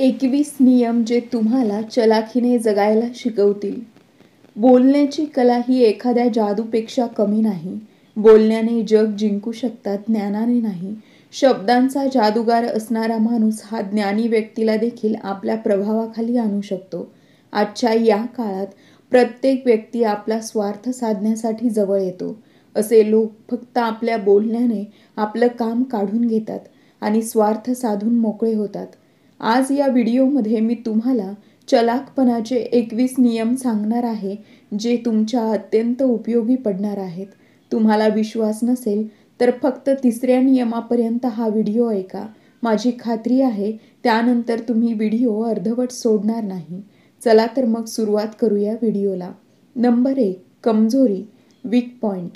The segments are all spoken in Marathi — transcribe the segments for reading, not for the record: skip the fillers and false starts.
21 नियम जे तुम्हाला चलाखीने जगायला शिकवतील. बोलण्याची कला ही एखाद्या जादूपेक्षा कमी नाही. बोलण्याने जग जिंकू शकतात, ज्ञानाने नाही. शब्दांचा जादूगार असणारा माणूस हा ज्ञानी व्यक्तीला देखील आपल्या प्रभावाखाली आणू शकतो. आजच्या या काळात प्रत्येक व्यक्ती आपला स्वार्थ साधण्यासाठी जवळ येतो. असे लोक फक्त आपल्या बोलण्याने आपलं काम काढून घेतात आणि स्वार्थ साधून मोकळे होतात. आज या व्हिडिओमध्ये मी तुम्हाला चलाखपणाचे 21 नियम सांगणार आहे, जे तुमच्या अत्यंत उपयोगी पडणार आहेत. तुम्हाला विश्वास नसेल तर फक्त 3ऱ्या नियमापर्यंत हा व्हिडिओ ऐका. माझी खात्री आहे त्यानंतर तुम्ही व्हिडिओ अर्धवट सोडणार नाही. चला तर मग सुरुवात करूया व्हिडिओला. नंबर 1. कमजोरी, वीक पॉइंट.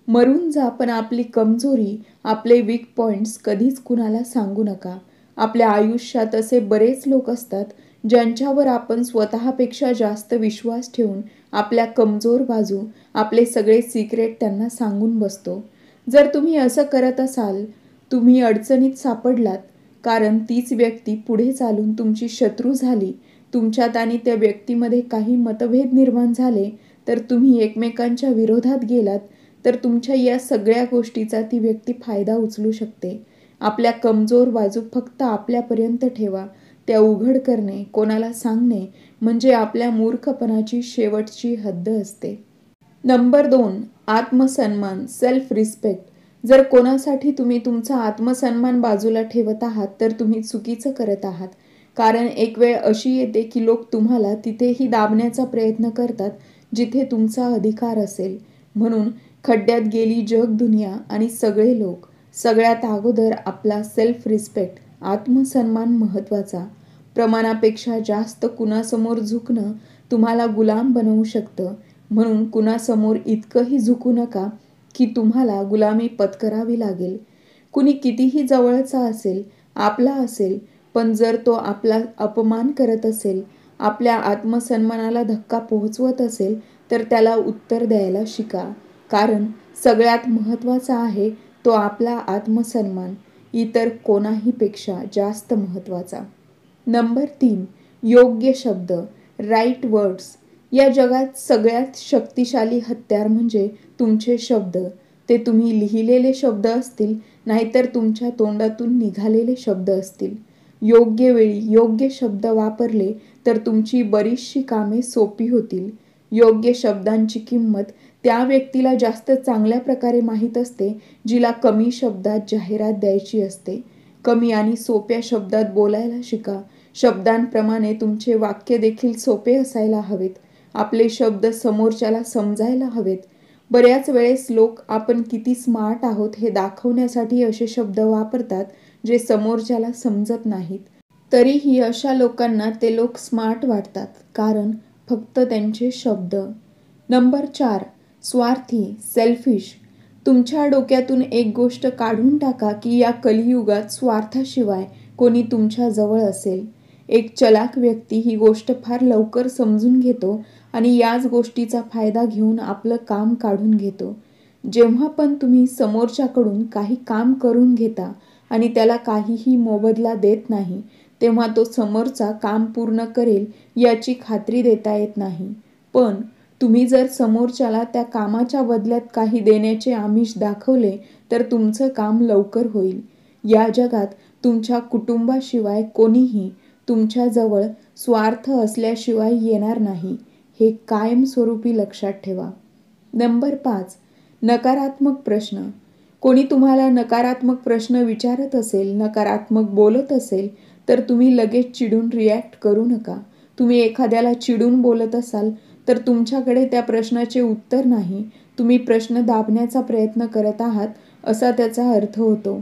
मरून जा, पण आपली कमजोरी, आपले वीक पॉइंट्स कधीच कुणाला सांगू नका. आपल्या आयुष्यात असे बरेच लोक असतात ज्यांच्यावर आपण स्वतःपेक्षा जास्त विश्वास ठेवून आपल्या कमजोर बाजू, आपले सगळे सिक्रेट त्यांना सांगून बसतो. जर तुम्ही असं करत असाल, तुम्ही अडचणीत सापडलात, कारण तीच व्यक्ती पुढे चालून तुमची शत्रू झाली, तुमच्यात आणि त्या व्यक्तीमध्ये काही मतभेद निर्माण झाले, तर तुम्ही एकमेकांच्या विरोधात गेलात, तर तुमच्या या सगळ्या गोष्टीचा ती व्यक्ती फायदा उचलू शकते. आपल्या कमजोर बाजू फक्त आपल्यापर्यंत ठेवा. त्या उघड करणे, कोणाला सांगणे म्हणजे आपल्या मूर्खपणाची शेवटची हद्द असते. नंबर 2. आत्मसन्मान, सेल्फ रिस्पेक्ट. जर कोणासाठी तुम्ही तुमचा आत्मसन्मान बाजूला ठेवत आहात तर तुम्ही चुकीचं करत आहात. कारण एक वेळ अशी येते की लोक तुम्हाला तिथेही दाबण्याचा प्रयत्न करतात जिथे तुमचा अधिकार असेल. म्हणून खड्ड्यात गेली जग दुनिया आणि सगळे लोक. सगळ्यात अगोदर आपला सेल्फ रिस्पेक्ट, आत्मसन्मान महत्त्वाचा. प्रमाणापेक्षा जास्त कुणासमोर झुकणं तुम्हाला गुलाम बनवू शकतं. म्हणून कुणासमोर इतकंही झुकू नका की तुम्हाला गुलामी पत्करावी लागेल. कुणी कितीही जवळचा असेल, आपला असेल, पण जर तो आपला अपमान करत असेल, आपल्या आत्मसन्मानाला धक्का पोहोचवत असेल, तर त्याला उत्तर द्यायला शिका. कारण सगळ्यात महत्त्वाचा आहे तो आपला आत्मसन्मान, इतर कोणाहीपेक्षा जास्त महत्त्वाचा. नंबर 3. योग्य शब्द, राईट वर्ड्स. या जगात सगळ्यात शक्तिशाली हत्यार म्हणजे तुमचे शब्द. ते तुम्ही लिहिलेले शब्द असतील, नाहीतर तुमच्या तोंडातून निघालेले शब्द असतील. योग्य वेळी योग्य शब्द वापरले तर तुमची बरीचशी कामे सोपी होतील. योग्य शब्दांची किंमत त्या व्यक्तीला जास्त चांगल्या प्रकारे माहीत असते जिला कमी शब्दात जाहिरात द्यायची असते. कमी आणि सोप्या शब्दात बोलायला शिका. शब्दांप्रमाणे तुमचे वाक्य देखील सोपे असायला हवेत. आपले शब्द समोरच्याला समजायला हवेत. बऱ्याच वेळेस लोक आपण किती स्मार्ट आहोत हे दाखवण्यासाठी असे शब्द वापरतात जे समोरच्याला समजत नाहीत. तरीही अशा लोकांना ते लोक स्मार्ट वाटतात, कारण फक्त त्यांचे शब्द. नंबर 4. स्वार्थी, सेल्फिश. तुमच्या डोक्यातून एक गोष्ट काढून टाका की या कलियुगात स्वार्थाशिवाय कोणी तुमच्या जवळ असेल. एक चलाख व्यक्ती ही गोष्ट फार लवकर समजून घेतो आणि याच गोष्टीचा फायदा घेऊन आपलं काम काढून घेतो. जेव्हा पण तुम्ही समोरच्याकडून काही काम करून घेता आणि त्याला काहीही मोबदला देत नाही, तेव्हा तो समोरचा काम पूर्ण करेल याची खात्री देता येत नाही. पण तुम्ही जर समोरच्याला त्या कामाच्या बदल्यात काही देण्याचे आमिष दाखवले तर तुमचं काम लवकर होईल. या जगात तुमच्या कुटुंबाशिवाय कोणीही तुमच्याजवळ स्वार्थ असल्याशिवाय येणार नाही, हे कायमस्वरूपी लक्षात ठेवा. नंबर 5. नकारात्मक प्रश्न. कोणी तुम्हाला नकारात्मक प्रश्न विचारत असेल, नकारात्मक बोलत असेल, तर तुम्ही लगेच चिडून रिॲक्ट करू नका. तुम्ही एखाद्याला चिडून बोलत असाल तर तुमच्याकडे त्या प्रश्नाचे उत्तर नाही, तुम्ही प्रश्न दाबण्याचा प्रयत्न करत आहात असा त्याचा अर्थ होतो.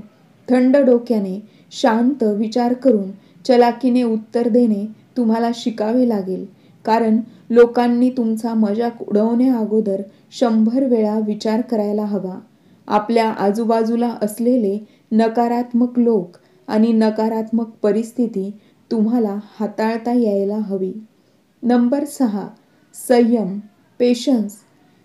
थंड डोक्याने, शांत विचार करून चलाखीने उत्तर देणे तुम्हाला शिकावे लागेल. कारण लोकांनी तुमचा मजाक उडवण्याअगोदर 100 वेळा विचार करायला हवा. आपल्या आजूबाजूला असलेले नकारात्मक लोक आणि नकारात्मक परिस्थिती तुम्हाला हाताळता यायला हवी. नंबर 6. संयम, पेशन्स.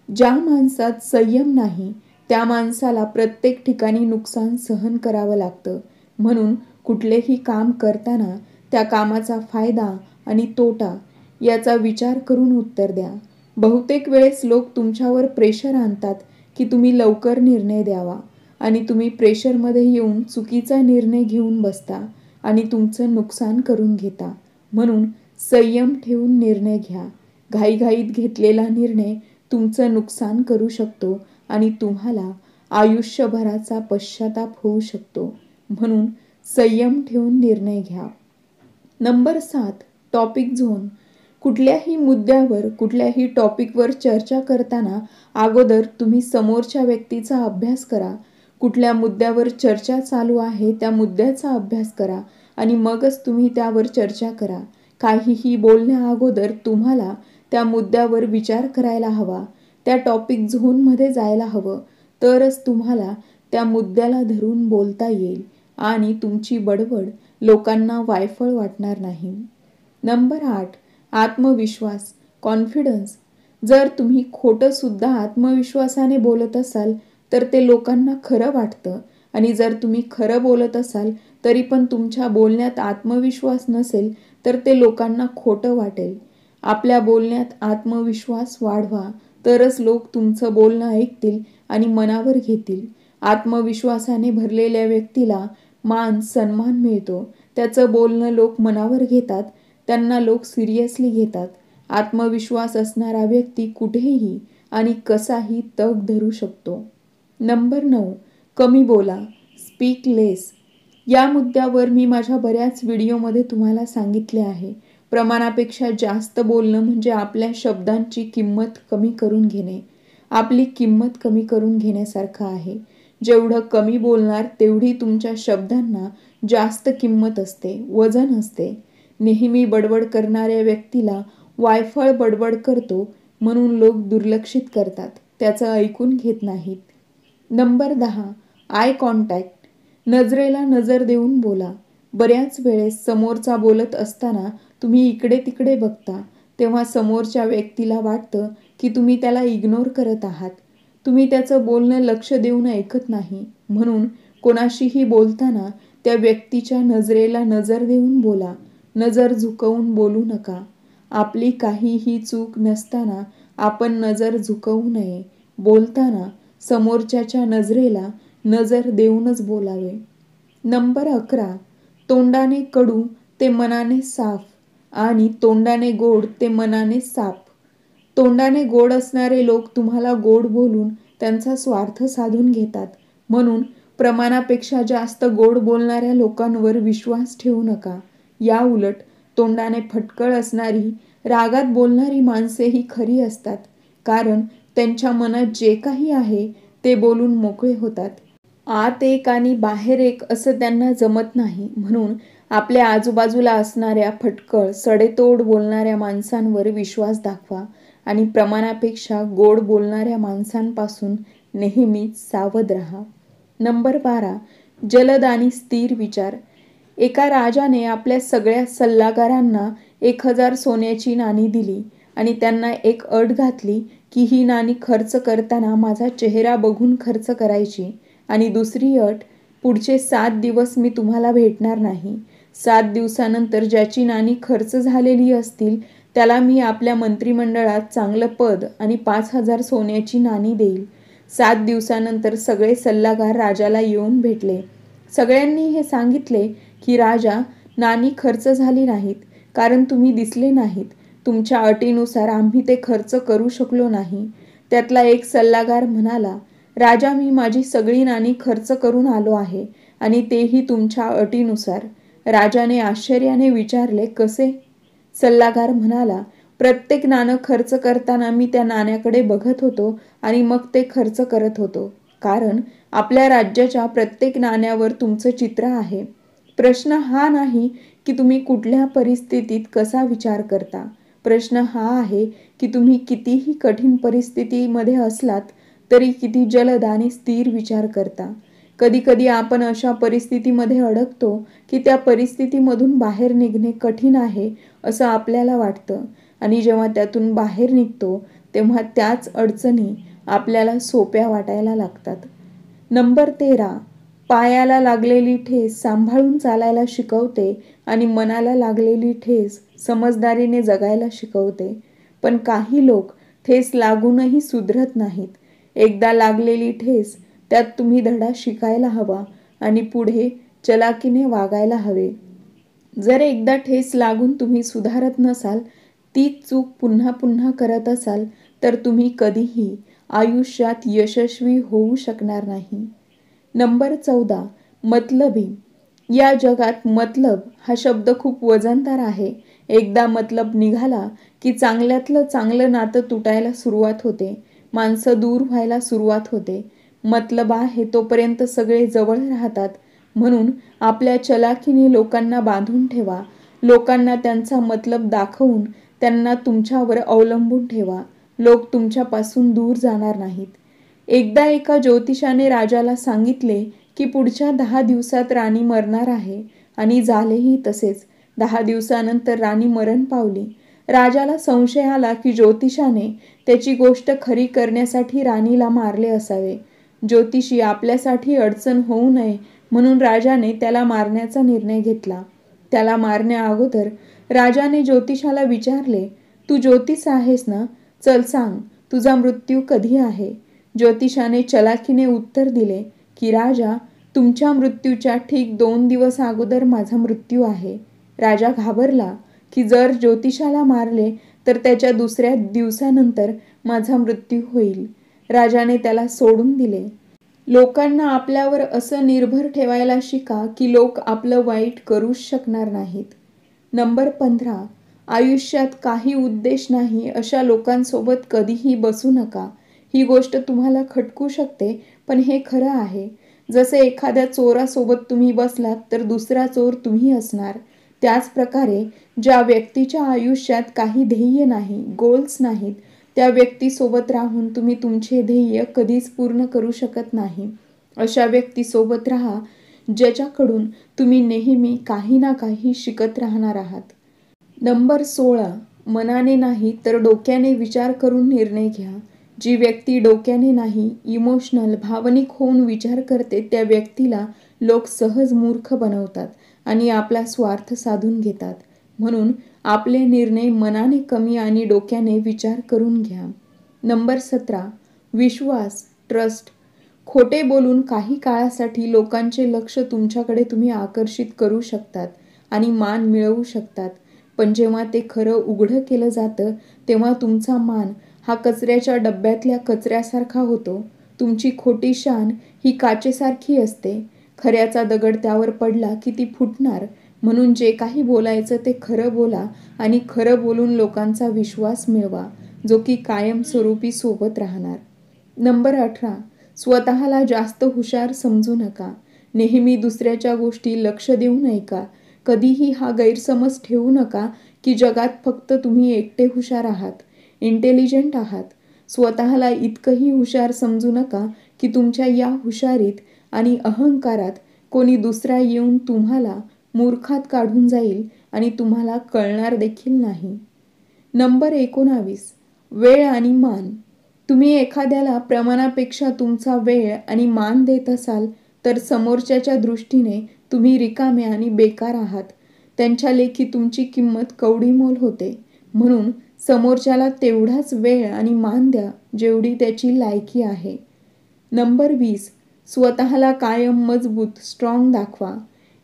ज्या माणसात संयम नाही त्या माणसाला प्रत्येक ठिकाणी नुकसान सहन करावं लागतं. म्हणून कुठलेही काम करताना त्या कामाचा फायदा आणि तोटा याचा विचार करून उत्तर द्या. बहुतेक वेळेस लोक तुमच्यावर प्रेशर आणतात की तुम्ही लवकर निर्णय द्यावा आणि तुम्ही प्रेशरमध्ये येऊन चुकीचा निर्णय घेऊन बसता आणि तुमचं नुकसान करून घेता. म्हणून संयम ठेवून निर्णय घ्या. घाईघाईत घेतलेला निर्णय तुमचं नुकसान करू शकतो आणि तुम्हाला आयुष्यभराचा पश्चाताप होऊ शकतो. म्हणून संयम ठेवून निर्णय घ्या. Number 7, topic zone. कुठल्याही मुद्द्यावर, कुठल्याही टॉपिकवर चर्चा करताना अगोदर तुम्ही समोरच्या व्यक्तीचा अभ्यास करा. कुठल्या मुद्द्यावर चर्चा चालू आहे त्या मुद्द्याचा अभ्यास करा आणि मगच तुम्ही त्यावर चर्चा करा. काहीही बोलण्या अगोदर तुम्हाला त्या मुद्द्यावर विचार करायला हवा. त्या टॉपिक झोनमध्ये जायला हवं. तरच तुम्हाला त्या मुद्द्याला धरून बोलता येईल आणि तुमची बडबड लोकांना वायफळ वाटणार नाही. नंबर 8, आत्मविश्वास, कॉन्फिडन्स. जर तुम्ही खोटं सुद्धा आत्मविश्वासाने बोलत असाल तर ते लोकांना खरं वाटतं आणि जर तुम्ही खरं बोलत असाल तरी पण तुमच्या बोलण्यात आत्मविश्वास नसेल तर ते लोकांना खोटं वाटेल. आपल्या बोलण्यात आत्मविश्वास वाढवा तरच लोक तुमचं बोलणं ऐकतील आणि मनावर घेतील. आत्मविश्वासाने भरलेल्या व्यक्तीला मान सन्मान मिळतो. त्याचं बोलणं लोक मनावर घेतात, त्यांना लोक सिरियसली घेतात. आत्मविश्वास असणारा व्यक्ती कुठेही आणि कसाही तग धरू शकतो. नंबर 9, कमी बोला, स्पीक लेस. या मुद्द्यावर मी माझ्या बऱ्याच व्हिडिओमध्ये तुम्हाला सांगितले आहे. प्रमाणापेक्षा जास्त बोलणं म्हणजे आपल्या शब्दांची किंमत कमी करून घेणे. आपली किंमत कमी करून घेण्यासारखं आहे. जेवढं कमी बोलणार तेवढी तुमच्या शब्दांना जास्त किंमत असते, वजन असते. नेहमी बडबड करणाऱ्या व्यक्तीला वायफळ बडबड करतो म्हणून लोक दुर्लक्षित करतात, त्याचं ऐकून घेत नाहीत. Number 10, eye contact. नजरेला नजर देऊन बोला. बऱ्याच वेळेस समोरचा बोलत असताना तुम्ही इकडे तिकडे बघता तेव्हा समोरच्या व्यक्तीला वाटतं की तुम्ही त्याला इग्नोर करत आहात. तुम्ही त्याचं बोलणं लक्ष देऊन ऐकत नाही. म्हणून कोणाशीही बोलताना त्या व्यक्तीच्या नजरेला नजर देऊन बोला. नजर झुकवून बोलू नका. आपली काहीही चूक नसताना आपण नजर झुकवू नये. बोलताना समोरच्याच्या नजरेला नजर देऊनच बोलावे. नंबर 11, तोंडाने कडू ते मनाने साफ आणि तोंडाने गोड ते मनाने साफ. तोंडाने गोड असणारे लोक तुम्हाला गोड बोलून त्यांचा स्वार्थ साधून घेतात. म्हणून प्रमाणापेक्षा जास्त गोड बोलणाऱ्या लोकांवर विश्वास ठेवू नका. या उलट तोंडाने फटकळ असणारी, रागात बोलणारी माणसे ही खरी असतात, कारण त्यांच्या मनात जे काही आहे ते बोलून मोकळे होतात. आत एक आणि बाहेर एक असं त्यांना जमत नाही. म्हणून आपल्या आजूबाजूला असणाऱ्या फटकळ, सडेतोड बोलणाऱ्या माणसांवर विश्वास दाखवा आणि प्रमाणापेक्षा गोड बोलणाऱ्या माणसांपासून नेहमीच सावध राहा. नंबर 12, जलद आणि स्थिर विचार. एका राजाने आपल्या सगळ्या सल्लागारांना 1000 सोन्याची नाणी दिली आणि त्यांना एक अट घातली की ही नाणी खर्च करताना माझा चेहरा बघून खर्च करायची आणि दुसरी अट, पुढचे 7 दिवस मी तुम्हाला भेटणार नाही. 7 दिवसानंतर ज्याची नाणी खर्च झालेली असतील त्याला मी आपल्या मंत्रिमंडळात चांगलं पद आणि 5000 सोन्याची नाणी देईल. 7 दिवसानंतर सगळे सल्लागार राजाला येऊन भेटले. सगळ्यांनी हे सांगितले की राजा, नाणी खर्च झाली नाहीत कारण तुम्ही दिसले नाहीत. तुमच्या अटीनुसार आम्ही ते खर्च करू शकलो नाही. त्यातला एक सल्लागार म्हणाला, राजा, मी माझी सगळी नाणी खर्च करून आलो आहे आणि तेही तुमच्या अटीनुसार. राजाने आश्चर्याने विचारले, कसे? सल्लागार म्हणाला, प्रत्येक नाणं खर्च करताना मी त्या नाण्याकडे बघत होतो आणि मग ते खर्च करत होतो, कारण आपल्या राज्याच्या प्रत्येक नाण्यावर तुमचं चित्र आहे. प्रश्न हा नाही की तुम्ही कुठल्या परिस्थितीत कसा विचार करता. प्रश्न हा आहे की तुम्ही कितीही कठीण परिस्थितीमध्ये असलात तरी किती जलद आणि स्थिर विचार करता. कधीकधी आपण अशा परिस्थितीमध्ये अडकतो की त्या परिस्थितीमधून बाहेर निघणे कठीण आहे असं आपल्याला वाटतं आणि जेव्हा त्यातून बाहेर निघतो तेव्हा त्याच अडचणी आपल्याला सोप्या वाटायला लागतात. नंबर 13, पायाला लागलेली ठेस सांभाळून चालायला शिकवते आणि मनाला लागलेली ठेस समजदारीने जगायला शिकवते. पण काही लोक ठेस लागूनही सुधरत नाहीत. एकदा लागलेली ठेस, त्यात तुम्ही धडा शिकायला हवा आणि पुढे चलाकीने वागायला हवे. जर एकदा ठेस लागून तुम्ही सुधारत नसाल, तीच चूक पुन्हा पुन्हा करत असाल, तर तुम्ही कधीही आयुष्यात यशस्वी होऊ शकणार नाही. नंबर 14, मतलबी. या जगात मतलब हा शब्द खूप वजनदार आहे. एकदा मतलब निघाला की चांगल्यातलं चांगलं नातं तुटायला सुरुवात होते. माणसं दूर व्हायला सुरुवात होते. मतलब आहे तोपर्यंत सगळे जवळ राहतात. म्हणून आपल्या चलाखीने लोकांना बांधून ठेवा. लोकांना त्यांचा मतलब दाखवून त्यांना तुमच्यावर अवलंबून ठेवा. लोक तुमच्यापासून दूर जाणार नाहीत. एकदा एका ज्योतिषाने राजाला सांगितले की पुढच्या 10 दिवसात राणी मरणार आहे आणि झालेही तसेच. 10 दिवसानंतर राणी मरण पावली. राजाला संशय आला की ज्योतिषाने त्याची गोष्ट खरी करण्यासाठी राणीला मारले असावे. ज्योतिषी आपल्यासाठी अडचण होऊ नये म्हणून राजाने त्याला मारण्याचा निर्णय घेतला. त्याला मारण्याअगोदर राजाने ज्योतिषाला विचारले, तू ज्योतिष आहेस ना? चल सांग, तुझा मृत्यू कधी आहे? ज्योतिषाने चलाखीने उत्तर दिले की राजा, तुमच्या मृत्यूच्या ठीक 2 दिवस अगोदर माझा मृत्यू आहे. राजा घाबरला की जर ज्योतिषाला मारले तर त्याच्या दुसऱ्या दिवसानंतर माझा मृत्यू होईल. राजाने त्याला सोडून दिले. लोकांना आपल्यावर असं निर्भर ठेवायला शिका की लोक आपलं वाईट करूच शकणार नाहीत. नंबर 15, आयुष्यात काही उद्देश नाही अशा लोकांसोबत कधीही बसू नका. ही गोष्ट तुम्हाला खटकू शकते, पण हे खरं आहे. जसे एखाद्या चोरासोबत तुम्ही बसलात तर दुसरा चोर तुम्ही असणार. त्याच प्रकारे ज्या व्यक्तीच्या आयुष्यात काही ध्येय नाही, गोल्स नाहीत, त्या व्यक्तीसोबत राहून तुम्ही तुमचे ध्येय कधीच पूर्ण करू शकत नाही. अशा व्यक्तीसोबत राहा ज्याच्याकडून तुम्ही नेहमी काही ना काही शिकत राहणार आहात. नंबर 16, मनाने नाही तर डोक्याने विचार करून निर्णय घ्या. जी व्यक्ती डोक्याने नाही, इमोशनल, भावनिक होऊन विचार करते त्या व्यक्तीला लोक सहज मूर्ख बनवतात आणि आपला स्वार्थ साधून घेतात. म्हणून आपले निर्णय मनाने कमी आणि डोक्याने विचार करून घ्या. नंबर 17, विश्वास, ट्रस्ट. खोटे बोलून काही काळासाठी लोकांचे लक्ष तुमच्याकडे तुम्ही आकर्षित करू शकतात आणि मान मिळवू शकतात. पण जेव्हा ते खरं उघडं केलं जातं तेव्हा तुमचा मान हा कचऱ्याच्या डब्यातल्या कचऱ्यासारखा होतो. तुमची खोटी शान ही काचेसारखी असते. खऱ्याचा दगड त्यावर पडला की ती फुटणार. म्हणून जे काही बोलायचं ते खरं बोला आणि खरं बोलून लोकांचा विश्वास मिळवा, जो की कायमस्वरूपी सोबत राहणार. नंबर 18, स्वतःला जास्त हुशार समजू नका. नेहमी दुसऱ्याच्या गोष्टी लक्ष देऊन ऐका. कधीही हा गैरसमज ठेवू नका की जगात फक्त तुम्ही एकटे हुशार आहात, इंटेलिजंट आहात. स्वतःला इतकंही हुशार समजू नका की तुमच्या या हुशारीत आणि अहंकारात कोणी दुसरा येऊन तुम्हाला मूर्खात काढून जाईल आणि तुम्हाला कळणार देखील नाही. नंबर 19, वेळ आणि मान. तुम्ही एखाद्याला प्रमाणापेक्षा तुमचा वेळ आणि मान देत असाल तर समोरच्याच्या दृष्टीने तुम्ही रिकामे आणि बेकार आहात. त्यांच्या लेखी तुमची किंमत कवडीमोल होते. म्हणून समोरच्याला तेवढाच वेळ आणि मान द्या जेवढी त्याची लायकी आहे. नंबर 20, स्वतःला कायम मजबूत, स्ट्रॉंग दाखवा.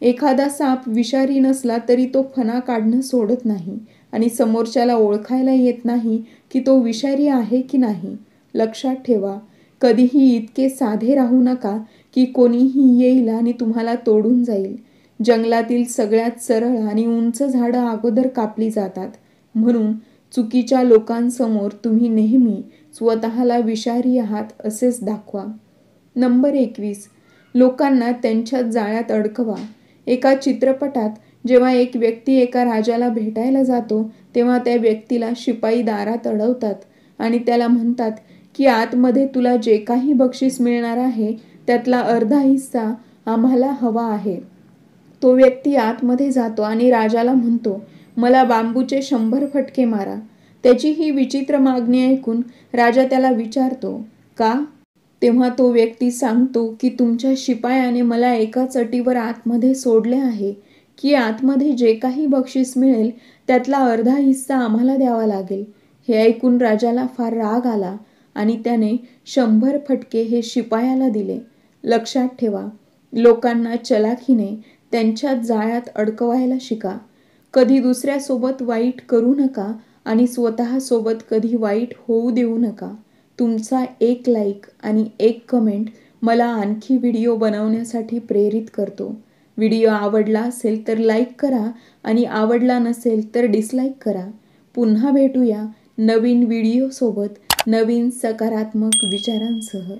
एखादा साप विषारी नसला तरी तो फणा काढणं सोडत नाही आणि समोरच्याला ओळखायला येत नाही की तो विषारी आहे की नाही. लक्षात ठेवा, कधीही इतके साधे राहू नका की कोणीही येईल आणि तुम्हाला तोडून जाईल. जंगलातील सगळ्यात सरळ आणि उंच झाडं अगोदर कापली जातात. म्हणून चुकीच्या लोकांसमोर तुम्ही नेहमी स्वतःला विषारी आहात असेच दाखवा. नंबर 21, लोकांना त्यांच्या जाळ्यात अडकवा. एका चित्रपटात जेव्हा एक व्यक्ती एका राजाला भेटायला जातो तेव्हा त्या व्यक्तीला शिपाई दारात अडवतात आणि त्याला म्हणतात की आतमध्ये तुला जे काही बक्षीस मिळणार आहे त्यातला अर्धा हिस्सा आम्हाला हवा आहे. तो व्यक्ती आतमध्ये जातो आणि राजाला म्हणतो, मला बांबूचे 100 फटके मारा. त्याची ही विचित्र मागणी ऐकून राजा त्याला विचारतो, का? तेव्हा तो व्यक्ती सांगतो की तुमच्या शिपायाने मला एकाच अटीवर आतमध्ये सोडले आहे की आतमध्ये जे काही बक्षीस मिळेल त्यातला अर्धा हिस्सा आम्हाला द्यावा लागेल. हे ऐकून राजाला फार राग आला आणि त्याने 100 फटके हे शिपायाला दिले. लक्षात ठेवा, लोकांना चलाखीने त्यांच्याच जाळ्यात अडकवायला शिका. कधी दुसऱ्यासोबत वाईट करू नका आणि स्वतःसोबत कधी वाईट होऊ देऊ नका. तुमचा एक लाईक आणि एक कमेंट मला आणखी व्हिडिओ बनवण्यासाठी प्रेरित करतो. व्हिडिओ आवडला असेल तर लाईक करा आणि आवडला नसेल तर डिसलाईक करा. पुन्हा भेटूया नवीन व्हिडिओसोबत, नवीन सकारात्मक विचारांसह.